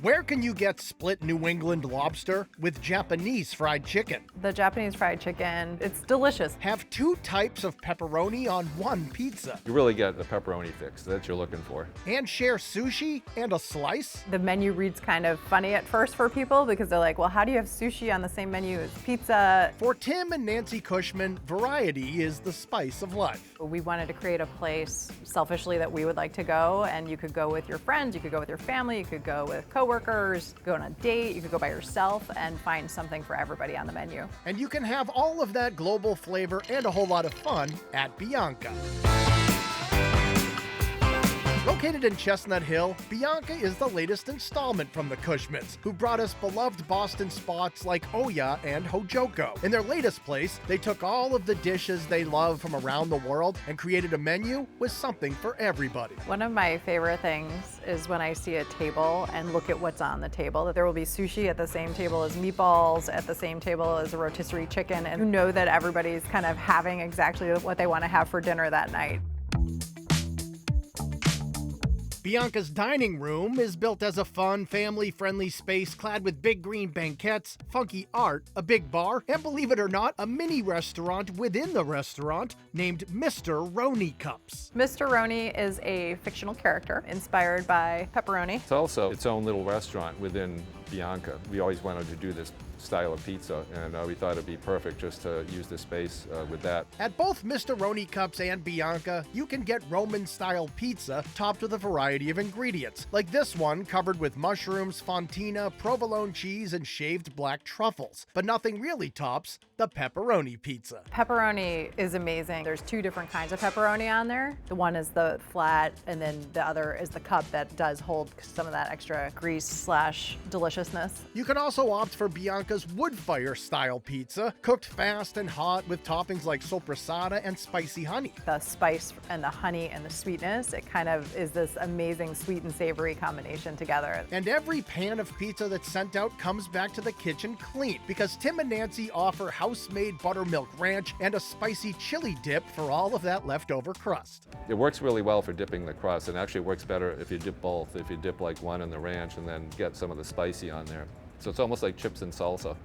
Where can you get split New England lobster with Japanese fried chicken? The Japanese fried chicken, it's delicious. Have 2 types of pepperoni on one pizza. You really get the pepperoni fix that you're looking for. And share sushi and a slice? The menu reads kind of funny at first for people because they're like, well, how do you have sushi on the same menu as pizza? For Tim and Nancy Cushman, variety is the spice of life. We wanted to create a place selfishly that we would like to go, and you could go with your friends, you could go with your family, you could go with coworkers, go on a date, you could go by yourself and find something for everybody on the menu. And you can have all of that global flavor and a whole lot of fun at Bianca. Located in Chestnut Hill, Bianca is the latest installment from the Cushmans, who brought us beloved Boston spots like Oya and Hojoko. In their latest place, they took all of the dishes they love from around the world and created a menu with something for everybody. One of my favorite things is when I see a table and look at what's on the table. That there will be sushi at the same table as meatballs, at the same table as a rotisserie chicken, and you know that everybody's kind of having exactly what they want to have for dinner that night. Bianca's dining room is built as a fun, family-friendly space clad with big green banquettes, funky art, a big bar, and believe it or not, a mini restaurant within the restaurant named Mr. Roni Cups. Mr. Roni is a fictional character inspired by pepperoni. It's also its own little restaurant within Bianca. We always wanted to do this style of pizza, and we thought it'd be perfect just to use the space with that. At both Mr. Roni Cups and Bianca, you can get Roman-style pizza topped with a variety of ingredients, like this one covered with mushrooms, fontina, provolone cheese, and shaved black truffles. But nothing really tops the pepperoni pizza. Pepperoni is amazing. There's 2 different kinds of pepperoni on there. The one is the flat, and then the other is the cup that does hold some of that extra grease/deliciousness. You can also opt for Bianca's wood fire style pizza, cooked fast and hot with toppings like soppressata and spicy honey. The spice and the honey and the sweetness, it kind of is this amazing sweet and savory combination together. And every pan of pizza that's sent out comes back to the kitchen clean, because Tim and Nancy offer house-made buttermilk ranch and a spicy chili dip for all of that leftover crust. It works really well for dipping the crust, and actually it works better if you dip both. If you dip like one in the ranch and then get some of the spicy on there. So it's almost like chips and salsa.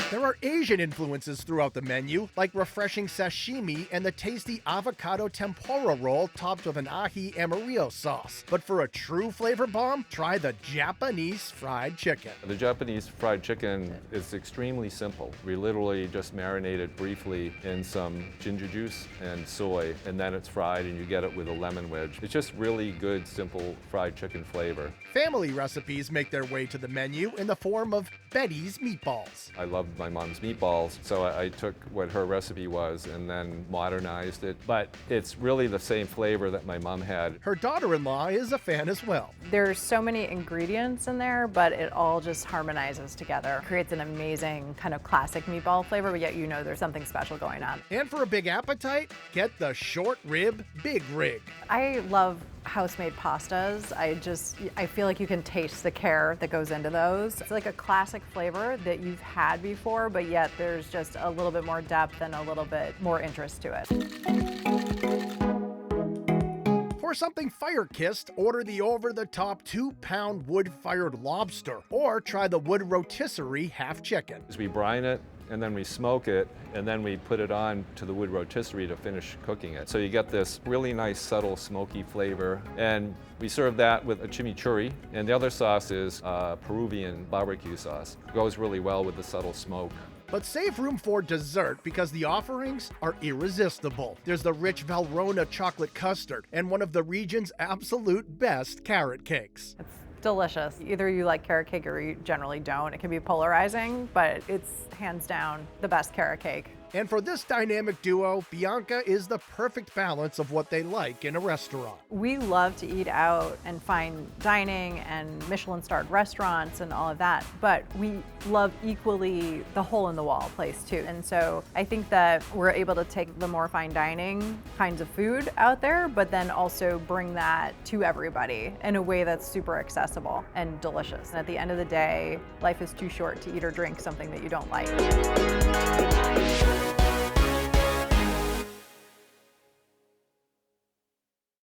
There are Asian influences throughout the menu, like refreshing sashimi and the tasty avocado tempura roll topped with an ahi amarillo sauce. But for a true flavor bomb, try the Japanese fried chicken. The Japanese fried chicken is extremely simple. We literally just marinate it briefly in some ginger juice and soy, and then it's fried and you get it with a lemon wedge. It's just really good, simple fried chicken flavor. Family recipes make their way to the menu in the form of Betty's meatballs. I loved my mom's meatballs, so I took what her recipe was and then modernized it. But it's really the same flavor that my mom had. Her daughter-in-law is a fan as well. There's so many ingredients in there, but it all just harmonizes together. It creates an amazing kind of classic meatball flavor, but yet you know there's something special going on. And for a big appetite, get the short rib big rig. I love house-made pastas. I feel like you can taste the care that goes into those. It's like a classic flavor that you've had before, but yet there's just a little bit more depth and a little bit more interest to it. For something fire-kissed, order the over-the-top 2-pound wood-fired lobster, or try the wood rotisserie half chicken. We brine it, and then we smoke it, and then we put it on to the wood rotisserie to finish cooking it. So you get this really nice, subtle, smoky flavor, and we serve that with a chimichurri, and the other sauce is Peruvian barbecue sauce. It goes really well with the subtle smoke. But save room for dessert, because the offerings are irresistible. There's the rich Valrhona chocolate custard and one of the region's absolute best carrot cakes. It's delicious. Either you like carrot cake or you generally don't. It can be polarizing, but it's hands down the best carrot cake. And for this dynamic duo, Bianca is the perfect balance of what they like in a restaurant. We love to eat out and fine dining and Michelin-starred restaurants and all of that, but we love equally the hole-in-the-wall place too. And so I think that we're able to take the more fine dining kinds of food out there, but then also bring that to everybody in a way that's super accessible and delicious. And at the end of the day, life is too short to eat or drink something that you don't like.